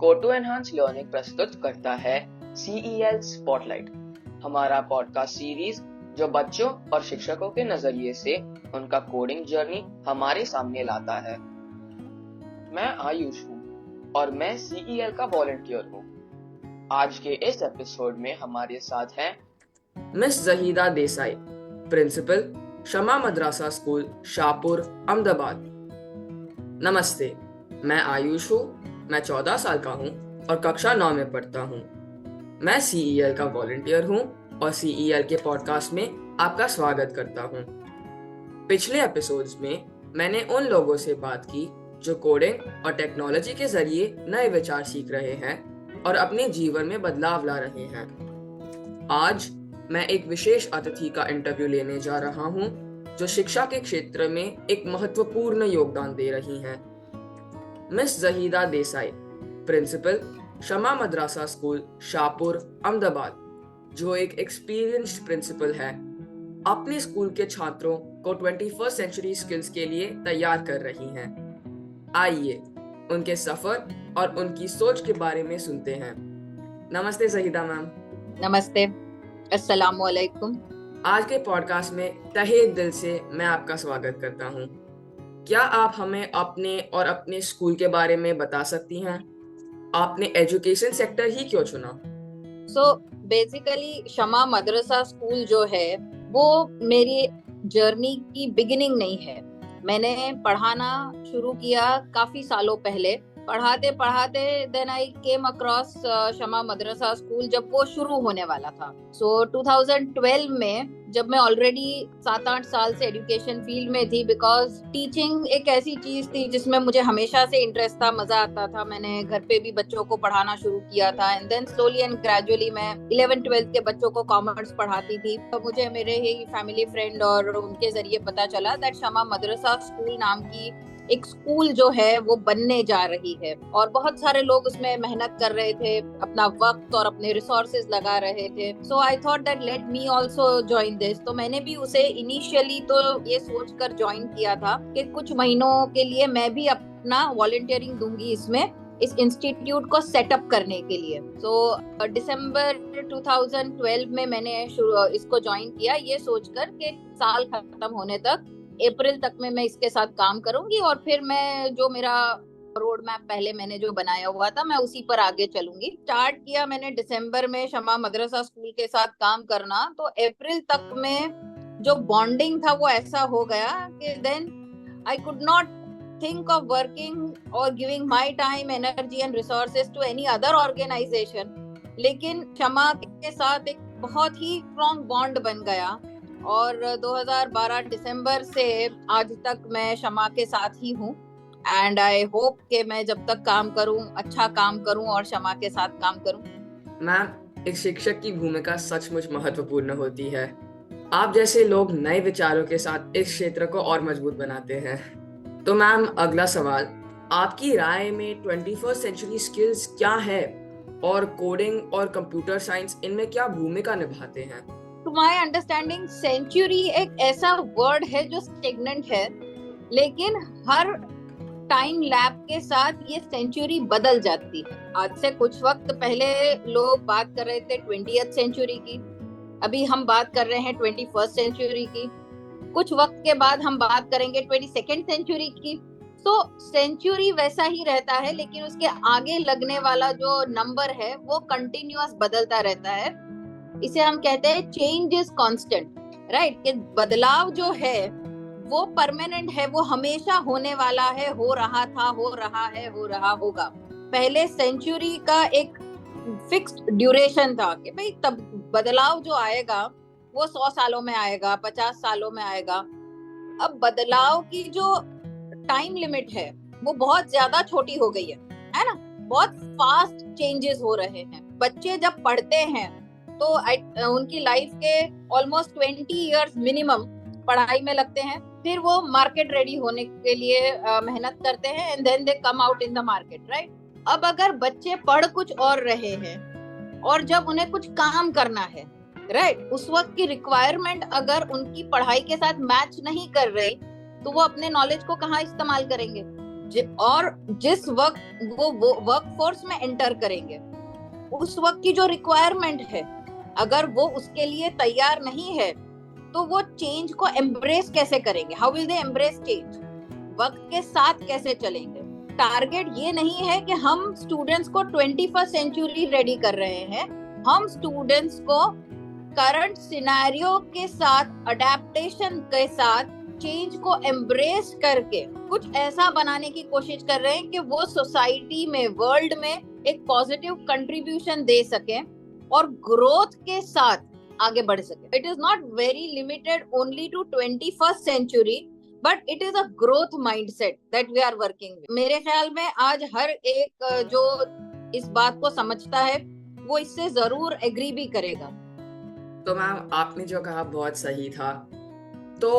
कोटो enhance learning प्रस्तुत करता है CEL स्पॉटलाइट, हमारा पॉडकास्ट सीरीज जो बच्चों और शिक्षकों के नजरिए से उनका कोडिंग जर्नी हमारे सामने लाता है। मैं आयुष हूँ और मैं CEL का वॉलंटियर हूँ। आज के इस एपिसोड में हमारे साथ हैं मिस जहीदा देसाई, प्रिंसिपल, शमा मदरसा स्कूल, शाहपुर, अहमदाबाद। नमस्ते, मैं आयुष हूँ। मैं 14 साल का हूँ और कक्षा 9 में पढ़ता हूँ। मैं CEL का वॉलंटियर हूँ और CEL के पॉडकास्ट में आपका स्वागत करता हूँ। पिछले एपिसोड्स में मैंने उन लोगों से बात की जो कोडिंग और टेक्नोलॉजी के जरिए नए विचार सीख रहे हैं और अपने जीवन में बदलाव ला रहे हैं। आज मैं एक विशेष अतिथि का इंटरव्यू लेने जा रहा हूँ जो शिक्षा के क्षेत्र में एक महत्वपूर्ण योगदान दे रही हैं। मिस जहीदा देसाई, प्रिंसिपल, शमा मदरसा स्कूल, शाहपुर, अहमदाबाद, जो एक एक्सपीरियंस्ड प्रिंसिपल है, अपने स्कूल के छात्रों को 21st सेंचुरी स्किल्स के लिए तैयार कर रही हैं। आइए उनके सफर और उनकी सोच के बारे में सुनते हैं। नमस्ते जहीदा मैम। नमस्ते, अस्सलाम वालेकुम। आज के पॉडकास्ट में तहे दिल से मैं आपका स्वागत करता हूँ। क्या आप हमें अपने और अपने स्कूल के बारे में बता सकती हैं? आपने एजुकेशन सेक्टर ही क्यों चुना? बेसिकली शमा मदरसा स्कूल जो है वो मेरी जर्नी की बिगिनिंग नहीं है। मैंने पढ़ाना शुरू किया काफी सालों पहले। पढ़ाते पढ़ाते then I came across Shama Madrasa school जब वो शुरू होने वाला था। 2012 में जब मैं ऑलरेडी 7-8 साल से एजुकेशन फील्ड में थी, बिकॉज टीचिंग एक ऐसी चीज थी जिसमें मुझे हमेशा से इंटरेस्ट था, मजा आता था। मैंने घर पे भी बच्चों को पढ़ाना शुरू किया था and then slowly and gradually मैं 11th-12th के बच्चों को कॉमर्स पढ़ाती थी। तो मुझे मेरे ही फैमिली फ्रेंड और उनके जरिए पता चला दैट शमा मदरसा स्कूल नाम की एक स्कूल जो है वो बनने जा रही है और बहुत सारे लोग उसमें मेहनत कर रहे थे, अपना वक्त और अपने रिसोर्सेज लगा रहे थे। So I thought that let me also join this. तो मैंने भी उसे इनिशियली तो ये सोचकर ज्वाइन किया था कि कुछ महीनों के लिए मैं भी अपना वॉलंटियरिंग दूंगी इसमें, इस इंस्टीट्यूट को सेटअप करने के लिए। दिसंबर 2012 में मैंने इसको ज्वाइन किया, ये सोचकर कि साल खत्म होने तक अप्रैल तक में मैं इसके साथ काम करूंगी और फिर मैं जो मेरा रोड मैप पहले मैंने जो बनाया हुआ था मैं उसी पर आगे चलूंगी। स्टार्ट किया मैंने दिसंबर में शमा मदरसा स्कूल के साथ काम करना, तो अप्रैल तक में जो बॉन्डिंग था वो ऐसा हो गया कि then I could not think of working or giving my time, energy and resources to any other organization। लेकिन शमा के साथ एक बहुत ही स्ट्रॉन्ग बॉन्ड बन गया और 2012 दिसंबर से आज तक मैं शमा के साथ ही हूँ एंड आई होप कि मैं जब तक काम करूँ अच्छा काम करूँ और शमा के साथ काम करूँ। मैम, एक शिक्षक की भूमिका सचमुच महत्वपूर्ण होती है। आप जैसे लोग नए विचारों के साथ इस क्षेत्र को और मजबूत बनाते हैं। तो मैम, अगला सवाल, आपकी राय में 21st सेंचुरी स्किल्स क्या है और कोडिंग और कंप्यूटर साइंस इनमें क्या भूमिका निभाते हैं? टू माय अंडरस्टैंडिंग सेंचुरी एक ऐसा वर्ड है जो स्टेगनेंट है, लेकिन हर टाइम लैप के साथ ये सेंचुरी बदल जाती है। आज से कुछ वक्त पहले लोग बात कर रहे थे 20th सेंचुरी की, अभी हम बात कर रहे हैं 21st सेंचुरी की, कुछ वक्त के बाद हम बात करेंगे 22nd सेंचुरी की। तो सेंचुरी वैसा ही रहता है, लेकिन उसके आगे लगने वाला जो नंबर है वो कंटिन्यूअस बदलता रहता है। इसे हम कहते हैं चेंज इज कांस्टेंट, राइट? कि बदलाव जो है वो परमानेंट है, वो हमेशा होने वाला है, हो रहा था, हो रहा है, हो रहा होगा। पहले सेंचुरी का एक फिक्स्ड ड्यूरेशन था कि भाई तब बदलाव जो आएगा वो 100 सालों में आएगा, 50 सालों में आएगा। अब बदलाव की जो टाइम लिमिट है वो बहुत ज्यादा छोटी हो गई है ना? बहुत फास्ट चेंजेस हो रहे हैं। बच्चे जब पढ़ते हैं तो उनकी लाइफ के ऑलमोस्ट 20 इयर्स मिनिमम पढ़ाई में लगते हैं, फिर वो मार्केट रेडी होने के लिए मेहनत करते हैं and then they come out in the market, right? अब अगर बच्चे पढ़ कुछ और रहे हैं और जब उन्हें कुछ काम करना है, राइट, उस वक्त की रिक्वायरमेंट अगर उनकी पढ़ाई के साथ मैच नहीं कर रही तो वो अपने नॉलेज को कहाँ इस्तेमाल करेंगे? और जिस वक्त वो वर्कफोर्स में एंटर करेंगे, उस वक्त की जो रिक्वायरमेंट है, अगर वो उसके लिए तैयार नहीं है तो वो चेंज को एम्ब्रेस कैसे करेंगे? How will they embrace change? वक्त के साथ कैसे चलेंगे? टारगेट ये नहीं है कि हम स्टूडेंट्स को 21st सेंचुरी रेडी कर रहे हैं, हम स्टूडेंट्स को करंट सिनेरियो के साथ, अडेप्टेशन के साथ, चेंज को एम्ब्रेस करके कुछ ऐसा बनाने की कोशिश कर रहे हैं कि वो सोसाइटी में, वर्ल्ड में एक पॉजिटिव कंट्रीब्यूशन दे सके और ग्रोथ के साथ आगे बढ़ सके. It is not very limited only to 21st century, but it is a growth mindset that we are working with. मेरे ख्याल में आज हर एक जो इस बात को समझता है वो इससे जरूर एग्री भी करेगा. तो मैम, आपने जो कहा बहुत सही था. तो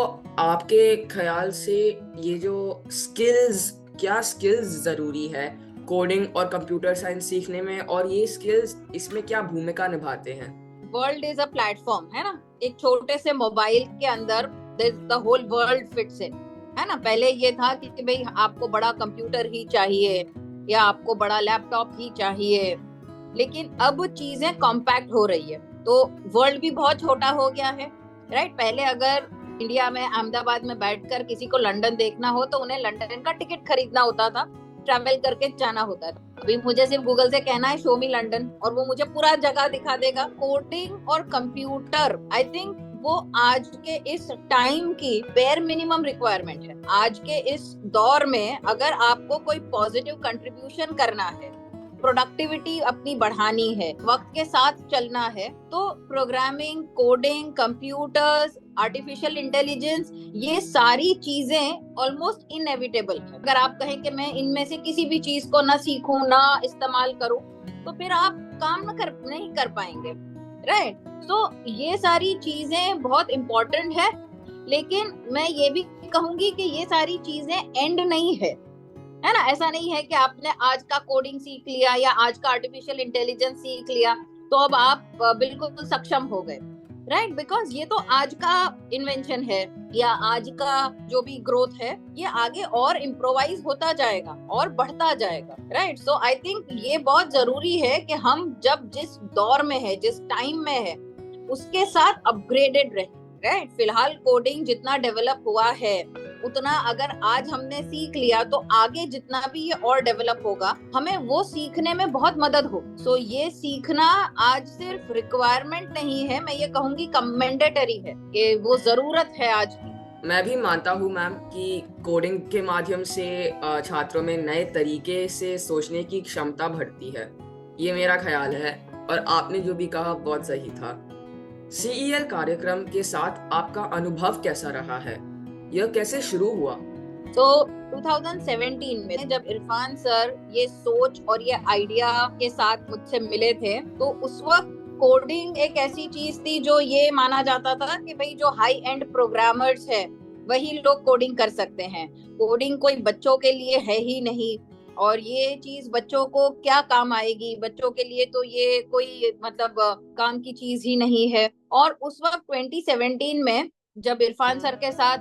आपके ख्याल से ये जो क्या स्किल्स ज़रूरी है कोडिंग और कंप्यूटर साइंस सीखने में, और ये स्किल्स इसमें क्या भूमिका निभाते हैं? वर्ल्ड इज अ प्लेटफॉर्म, है ना. एक छोटे से मोबाइल के अंदर the whole world fits in, है ना. पहले ये था कि भाई आपको बड़ा कंप्यूटर ही चाहिए या आपको बड़ा लैपटॉप ही चाहिए, लेकिन अब चीजें कॉम्पैक्ट हो रही है, तो वर्ल्ड भी बहुत छोटा हो गया है, राइट. पहले अगर इंडिया में अहमदाबाद में बैठकर किसी को लंदन देखना हो तो उन्हें लंदन का टिकट खरीदना होता था, ट्रैवल करके जाना होता था. अभी मुझे सिर्फ गूगल से कहना है शो मी लंदन और वो मुझे पूरा जगह दिखा देगा. कोडिंग और कंप्यूटर, आई थिंक वो आज के इस टाइम की बेयर मिनिमम रिक्वायरमेंट है. आज के इस दौर में अगर आपको कोई पॉजिटिव कंट्रीब्यूशन करना है, प्रोडक्टिविटी अपनी बढ़ानी है, वक्त के साथ चलना है, तो programming, coding, computers, artificial intelligence, ये सारी चीजें ऑलमोस्ट इनएविटेबल है. अगर आप कहें कि मैं इनमें से किसी भी चीज को ना सीखूं, ना इस्तेमाल करूं, तो फिर आप काम नहीं कर पाएंगे, राइट. तो ये सारी चीजें बहुत इम्पोर्टेंट है, लेकिन मैं ये भी कहूंगी कि ये सारी चीजें एंड नहीं है ना. ऐसा नहीं है कि आपने आज का कोडिंग सीख लिया या आज का आर्टिफिशियल इंटेलिजेंस सीख लिया तो अब आप बिल्कुल सक्षम हो गए, राइट. बिकॉज ये तो आज का इन्वेंशन है या आज का जो भी ग्रोथ है, ये आगे और इम्प्रोवाइज होता जाएगा और बढ़ता जाएगा, राइट. सो आई थिंक ये बहुत जरूरी है कि हम जब जिस दौर में है, जिस टाइम में है, उसके साथ अपग्रेडेड रहे, राइट. फिलहाल कोडिंग जितना डेवलप हुआ है उतना अगर आज हमने सीख लिया तो आगे जितना भी ये और डेवलप होगा, हमें वो सीखने में बहुत मदद हो. सो ये सीखना आज सिर्फ रिक्वायरमेंट नहीं है, मैं ये कहूंगी कमेंडेटरी है, कि वो जरूरत है आज की. मैं भी मानता हूँ मैम कि कोडिंग के माध्यम से छात्रों में नए तरीके से सोचने की क्षमता बढ़ती है. ये मेरा ख्याल है, और आपने जो भी कहा बहुत सही था. CEL कार्यक्रम के साथ आपका अनुभव कैसा रहा है? यह कैसे शुरू हुआ? तो 2017 में जब इरफान सर ये सोच और ये आइडिया के साथ मुझसे मिले थे, तो उस वक्त कोडिंग एक ऐसी चीज थी जो ये माना जाता था कि भाई जो हाई एंड प्रोग्रामर्स है वही लोग कोडिंग कर सकते हैं. कोडिंग कोई बच्चों के लिए है ही नहीं, और ये चीज बच्चों को क्या काम आएगी, बच्चों के लिए तो ये कोई मतलब काम की चीज ही नहीं है. और उस वक्त 2017 में जब इरफान सर के साथ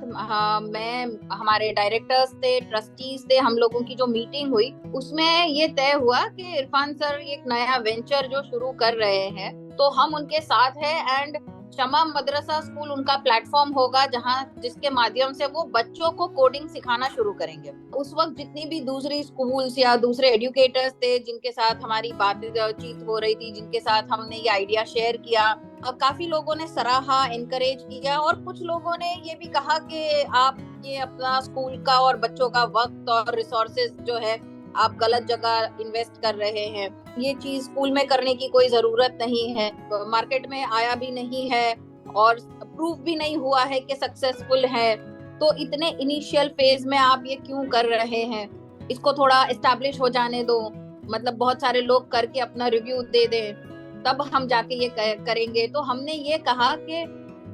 मैं, हमारे डायरेक्टर्स थे, ट्रस्टीज थे, हम लोगों की जो मीटिंग हुई, उसमें ये तय हुआ कि इरफान सर एक नया वेंचर जो शुरू कर रहे हैं तो हम उनके साथ हैं, एंड शमा मदरसा स्कूल उनका प्लेटफॉर्म होगा जिसके माध्यम से वो बच्चों को कोडिंग सिखाना शुरू करेंगे. उस वक्त जितनी भी दूसरी स्कूल्स या दूसरे एजुकेटर्स थे जिनके साथ हमारी बातचीत हो रही थी, जिनके साथ हमने ये आइडिया शेयर किया, काफी लोगों ने सराहा, एनकरेज किया, और कुछ लोगों ने ये भी कहा कि आप ये अपना स्कूल का और बच्चों का वक्त और रिसोर्सेज जो है आप गलत जगह इन्वेस्ट कर रहे हैं. ये चीज स्कूल में करने की कोई जरूरत नहीं है, मार्केट में आया भी नहीं है और प्रूफ भी नहीं हुआ है कि सक्सेसफुल है, तो इतने इनिशियल फेज में आप ये क्यों कर रहे हैं? इसको थोड़ा एस्टैब्लिश हो जाने दो, मतलब बहुत सारे लोग करके अपना रिव्यू दे दें, तब हम जाके ये करेंगे. तो हमने ये कहा कि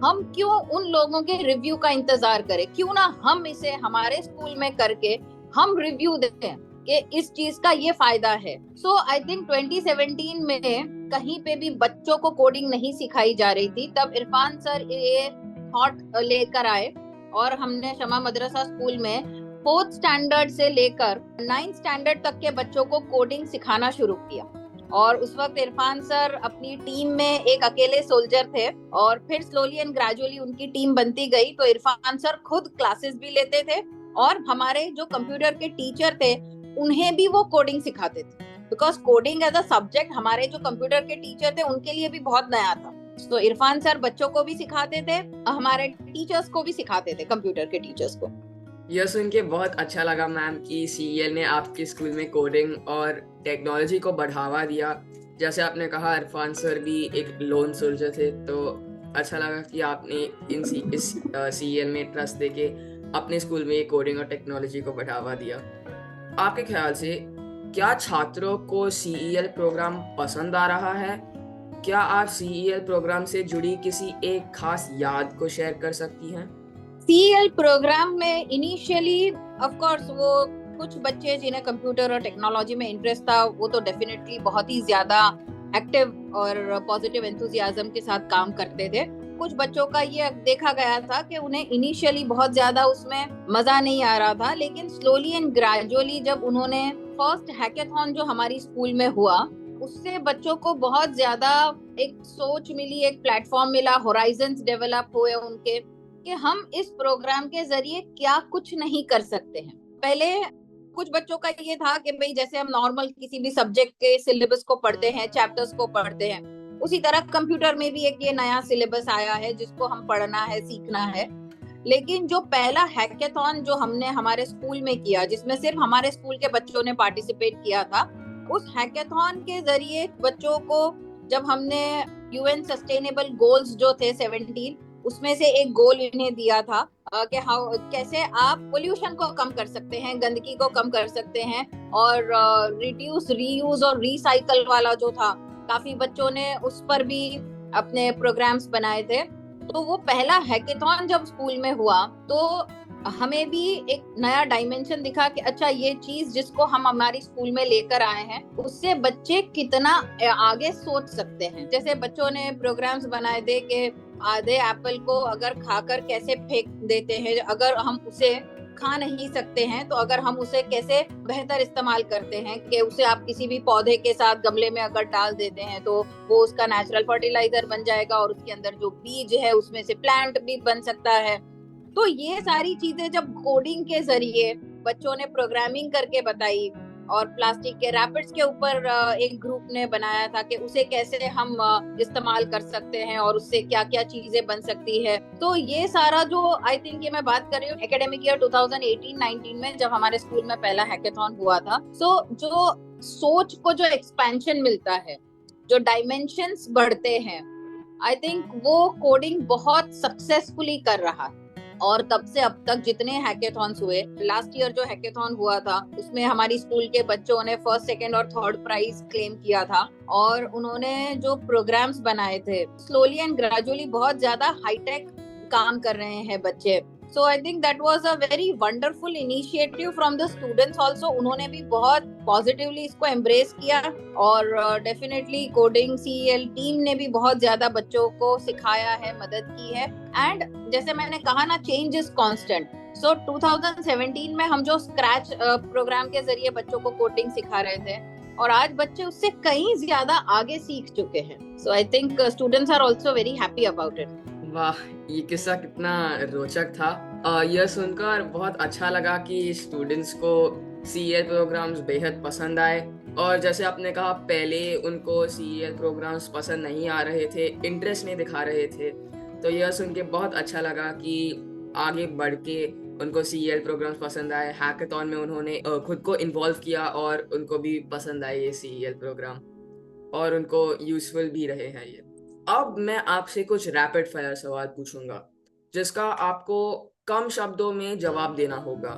हम क्यों उन लोगों के रिव्यू का इंतजार करें, क्यों ना हम इसे हमारे स्कूल में करके हम रिव्यू दें कि इस चीज का ये फायदा है. सो आई थिंक 2017 में कहीं पे भी बच्चों को कोडिंग नहीं सिखाई जा रही थी, तब इरफान सर ये थॉट लेकर आए और हमने शमा मदरसा स्कूल में 4th स्टैंडर्ड से लेकर 9th स्टैंडर्ड तक के बच्चों को कोडिंग सिखाना शुरू किया। और उस वक्त इरफान सर अपनी टीम में एक अकेले सोल्जर थे, और फिर स्लोली एंड ग्रेजुअली उनकी टीम बनती गई। तो इरफान सर खुद क्लासेस भी लेते थे, और हमारे जो कंप्यूटर के टीचर थे उन्हें भी वो कोडिंग सिखाते थे, because coding as a subject हमारे जो कंप्यूटर के टीचर थे उनके लिए भी बहुत नया था। तो इरफान सर बच्चों को भी सिखाते थे, हमारे टीचर्स को भी सिखाते थे, कंप्यूटर के टीचर्स को। यह सुन के बहुत अच्छा लगा मैम कि सीईएल ने आपके स्कूल में कोडिंग और टेक्नोलॉजी को बढ़ावा दिया। जैसे आपने कहा इरफान सर भी एक लोन सोल्जर थे, तो अच्छा लगा कि आपने इस सीईएल में ट्रस्ट देके अपने स्कूल में कोडिंग और टेक्नोलॉजी को बढ़ावा दिया। आपके ख्याल से क्या छात्रों को सीईएल प्रोग्राम पसंद आ रहा है? क्या आप सीईएल प्रोग्राम से जुड़ी किसी एक खास याद को शेयर कर सकती हैं? सीईएल प्रोग्राम में इनिशियली ऑफ कोर्स वो कुछ बच्चे जिन्हें कंप्यूटर और टेक्नोलॉजी में इंटरेस्ट था, वो तो डेफिनेटली बहुत ही ज्यादा एक्टिव और पॉजिटिव एंथुसियाज्म के साथ काम करते थे। कुछ बच्चों का ये देखा गया था कि उन्हें इनिशियली बहुत ज्यादा उसमें मजा नहीं आ रहा था, लेकिन स्लोली एंड ग्रेजुअली जब उन्होंने फर्स्ट हैकेथॉन जो हमारी स्कूल में हुआ, उससे बच्चों को बहुत ज्यादा एक सोच मिली, एक प्लेटफॉर्म मिला, होराइजन्स डेवलप हुए उनके, कि हम इस प्रोग्राम के जरिए क्या कुछ नहीं कर सकते हैं। पहले कुछ बच्चों का ये था कि भाई जैसे हम नॉर्मल किसी भी सब्जेक्ट के सिलेबस को पढ़ते हैं, चैप्टर्स को पढ़ते हैं, उसी तरह कंप्यूटर में भी एक ये नया सिलेबस आया है जिसको हम पढ़ना है, सीखना है। लेकिन जो पहला हैकेथॉन जो हमने हमारे स्कूल में किया, जिसमें सिर्फ हमारे स्कूल के बच्चों ने पार्टिसिपेट किया था, उस हैकेथॉन के जरिए बच्चों को जब हमने यूएन सस्टेनेबल गोल्स जो थे 17, उसमें से एक गोल इन्हें दिया था कि कैसे आप पोल्यूशन को कम कर सकते हैं, गंदगी को कम कर सकते हैं, और रिड्यूस, रीयूज और रिसाइकल वाला जो था, काफी बच्चों ने उस पर भी अपने प्रोग्राम्स बनाए थे। तो वो पहला हैकेथॉन जब स्कूल में हुआ तो हमें भी एक नया डायमेंशन दिखा कि अच्छा, ये चीज जिसको हम हमारी स्कूल में लेकर आए हैं उससे बच्चे कितना आगे सोच सकते हैं। जैसे बच्चों ने प्रोग्राम्स बनाए थे कि आधे एप्पल को अगर खाकर कैसे फेंक देते हैं, अगर हम उसे खा नहीं सकते हैं तो अगर हम उसे कैसे बेहतर इस्तेमाल करते हैं, कि उसे आप किसी भी पौधे के साथ गमले में अगर डाल देते हैं तो वो उसका नेचुरल फर्टिलाइजर बन जाएगा, और उसके अंदर जो बीज है उसमें से प्लांट भी बन सकता है। तो ये सारी चीजें जब कोडिंग के जरिए बच्चों ने प्रोग्रामिंग करके बताई, और प्लास्टिक के रैपर्स के ऊपर एक ग्रुप ने बनाया था कि उसे कैसे हम इस्तेमाल कर सकते हैं और उससे क्या क्या चीजें बन सकती है। तो ये सारा जो आई थिंक ये मैं बात कर रही हूँ एकेडमिक ईयर 2018-19 में जब हमारे स्कूल में पहला हैकेथॉन हुआ था। सो जो सोच को जो एक्सपेंशन मिलता है, जो डायमेंशंस बढ़ते हैं, आई थिंक वो कोडिंग बहुत सक्सेसफुली कर रहा है। और तब से अब तक जितने हैकेथॉन्स हुए, लास्ट ईयर जो हैकेथॉन हुआ था उसमें हमारी स्कूल के बच्चों ने फर्स्ट, सेकंड और थर्ड प्राइज क्लेम किया था, और उन्होंने जो प्रोग्राम्स बनाए थे, स्लोली एंड ग्रेजुअली बहुत ज्यादा हाईटेक काम कर रहे हैं बच्चे। So I think that was a very wonderful initiative from the students also. उन्होंने भी बहुत पॉजिटिवली इसको एम्ब्रेस किया, और डेफिनेटली कोडिंग सीईएल टीम ने भी बहुत ज्यादा बच्चों को सिखाया है, मदद की है। एंड जैसे मैंने कहा ना, चेंज इज कांस्टेंट। सो 2017 में हम जो स्क्रैच प्रोग्राम के जरिए बच्चों को कोडिंग सिखा रहे थे, और आज बच्चे उससे कहीं ज्यादा आगे सीख चुके हैं। So I think students are also very happy about it. वाह, ये किस्सा कितना रोचक था। यह सुनकर बहुत अच्छा लगा कि स्टूडेंट्स को सीईएल प्रोग्राम्स बेहद पसंद आए। और जैसे आपने कहा, पहले उनको सीईएल प्रोग्राम्स पसंद नहीं आ रहे थे, इंटरेस्ट नहीं दिखा रहे थे, तो यह सुन के बहुत अच्छा लगा कि आगे बढ़ के उनको सीईएल प्रोग्राम्स पसंद आए। हैकेथॉन में उन्होंने खुद को इन्वॉल्व किया और उनको भी पसंद आए ये सीईएल प्रोग्राम, और उनको यूजफुल भी रहे हैं ये। अब मैं आपसे कुछ रैपिड फायर सवाल पूछूंगा जिसका आपको कम शब्दों में जवाब देना होगा।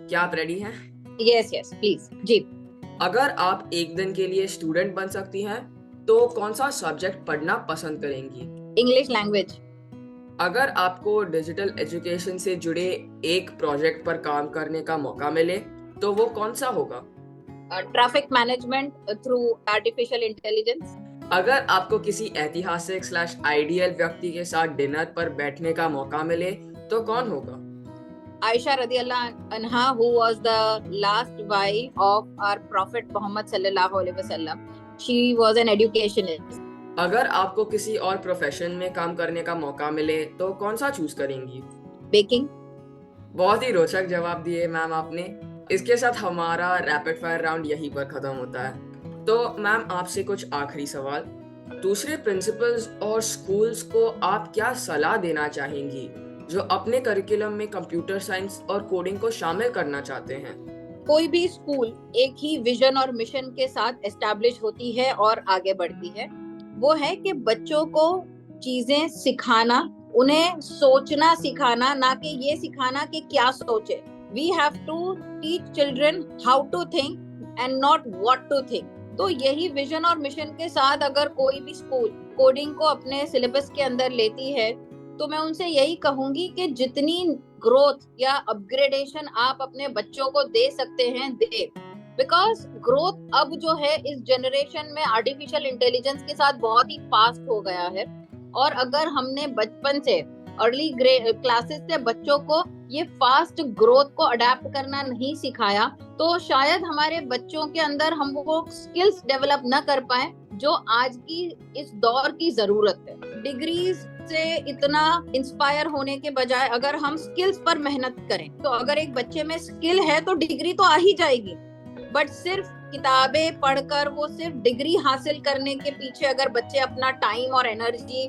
क्या आप रेडी हैं? यस यस प्लीज जी। अगर आप एक दिन के लिए स्टूडेंट बन सकती हैं तो कौन सा सब्जेक्ट पढ़ना पसंद करेंगी? English language. अगर आपको डिजिटल एजुकेशन से जुड़े एक प्रोजेक्ट पर काम करने का मौका मिले तो वो कौन सा होगा? Traffic management through artificial intelligence. अगर आपको किसी ऐतिहासिक / आइडियल व्यक्ति के साथ डिनर पर बैठने का मौका मिले तो कौन होगा? Aisha radiallahu anha, who was the last wife of our Prophet Muhammad sallallahu alaihi wasallam, she was an educationist. अगर आपको किसी और प्रोफेशन में काम करने का मौका मिले तो कौन सा चूज करेंगी? Baking. बहुत ही रोचक जवाब दिए मैम आपने। इसके साथ हमारा रैपिड फायर राउंड यहीं पर खत्म होता है। तो मैम आपसे कुछ आखिरी सवाल, दूसरे प्रिंसिपल्स और स्कूल्स को आप क्या सलाह देना चाहेंगी जो अपने करिकुलम में कंप्यूटर साइंस और कोडिंग को शामिल करना चाहते हैं? कोई भी स्कूल एक ही विजन और मिशन के साथ एस्टैब्लिश होती है और आगे बढ़ती है। वो है कि बच्चों को चीजें सिखाना, उन्हें सोचना सिखाना, ना कि ये सिखाना कि क्या सोचे। We have to teach children how to think and not what to think. तो यही विजन और मिशन के साथ अगर कोई भी स्कूल कोडिंग को अपने सिलेबस के अंदर लेती है तो मैं उनसे यही कहूंगी कि जितनी ग्रोथ या अपग्रेडेशन आप अपने बच्चों को दे सकते हैं दे, बिकॉज ग्रोथ अब जो है इस जनरेशन में आर्टिफिशियल इंटेलिजेंस के साथ बहुत ही फास्ट हो गया है। और अगर हमने बचपन से अर्ली क्लासेस से बच्चों को ये फास्ट ग्रोथ को अडेप्ट करना नहीं सिखाया तो शायद हमारे बच्चों के अंदर हम वो स्किल्स डेवलप न कर पाए जो आज की इस दौर की जरूरत है। डिग्रीज से इतना इंस्पायर होने के बजाय अगर हम स्किल्स पर मेहनत करें तो अगर एक बच्चे में स्किल है तो डिग्री तो आ ही जाएगी। बट सिर्फ किताबें पढ़कर वो सिर्फ डिग्री हासिल करने के पीछे अगर बच्चे अपना टाइम और एनर्जी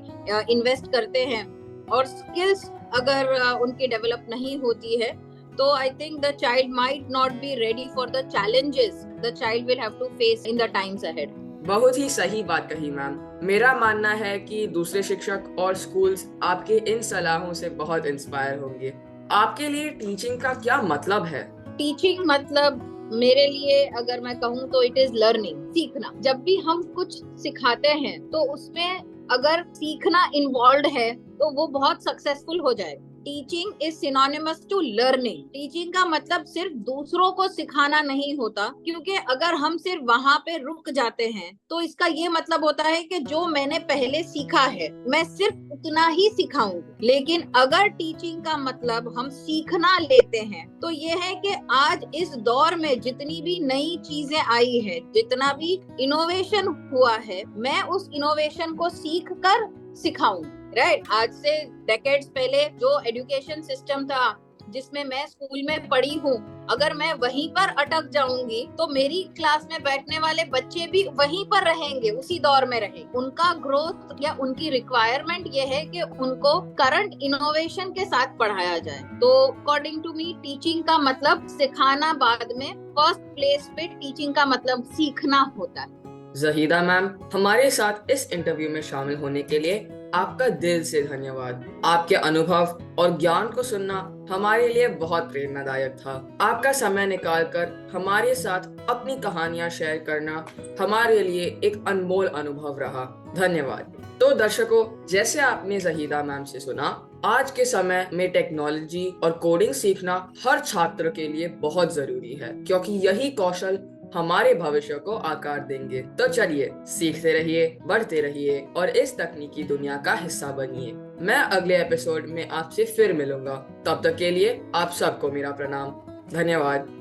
इन्वेस्ट करते हैं और स्किल्स अगर उनकी डेवलप नहीं होती है तो I think the child might not be ready for the challenges the child will have to face in the times ahead. बहुत ही सही बात कही मैम। मेरा मानना है कि दूसरे शिक्षक और स्कूल्स आपके इन सलाहों से बहुत इंस्पायर होंगे। आपके लिए टीचिंग का क्या मतलब है? टीचिंग मतलब मेरे लिए अगर मैं कहूँ तो इट इज लर्निंग, सीखना। जब भी हम कुछ सिखाते हैं तो उसमें अगर सीखना इन्वॉल्व है तो वो बहुत सक्सेसफुल हो जाएगा। Teaching is synonymous to learning. Teaching का मतलब सिर्फ दूसरों को सिखाना नहीं होता, क्योंकि अगर हम सिर्फ वहाँ पे रुक जाते हैं तो इसका ये मतलब होता है कि जो मैंने पहले सीखा है मैं सिर्फ उतना ही सिखाऊंगी। लेकिन अगर टीचिंग का मतलब हम सीखना लेते हैं तो ये है कि आज इस दौर में जितनी भी नई चीजें आई है, जितना भी इनोवेशन हुआ है, मैं उस इनोवेशन को सीख कर सिखाऊंगी। राइट, आज से डेकेड्स पहले जो एजुकेशन सिस्टम था जिसमें मैं स्कूल में पढ़ी हूँ, अगर मैं वहीं पर अटक जाऊंगी तो मेरी क्लास में बैठने वाले बच्चे भी वहीं पर रहेंगे, उसी दौर में रहेंगे। उनका ग्रोथ या उनकी रिक्वायरमेंट ये है कि उनको करंट इनोवेशन के साथ पढ़ाया जाए। तो अकॉर्डिंग टू मी टीचिंग का मतलब सिखाना बाद में, फर्स्ट प्लेस पे टीचिंग का मतलब सीखना होता है। ज़हीदा मैम, हमारे साथ इस इंटरव्यू में शामिल होने के लिए आपका दिल से धन्यवाद। आपके अनुभव और ज्ञान को सुनना हमारे लिए बहुत प्रेरणादायक था। आपका समय निकालकर हमारे साथ अपनी कहानियां शेयर करना हमारे लिए एक अनमोल अनुभव रहा। धन्यवाद। तो दर्शकों, जैसे आपने ज़हीदा मैम से सुना, आज के समय में टेक्नोलॉजी और कोडिंग सीखना हर छात्र के लिए बहुत जरूरी है, क्योंकि यही कौशल हमारे भविष्य को आकार देंगे। तो चलिए, सीखते रहिए, बढ़ते रहिए और इस तकनीकी दुनिया का हिस्सा बनिए। मैं अगले एपिसोड में आपसे फिर मिलूंगा। तब तक के लिए आप सबको मेरा प्रणाम। धन्यवाद।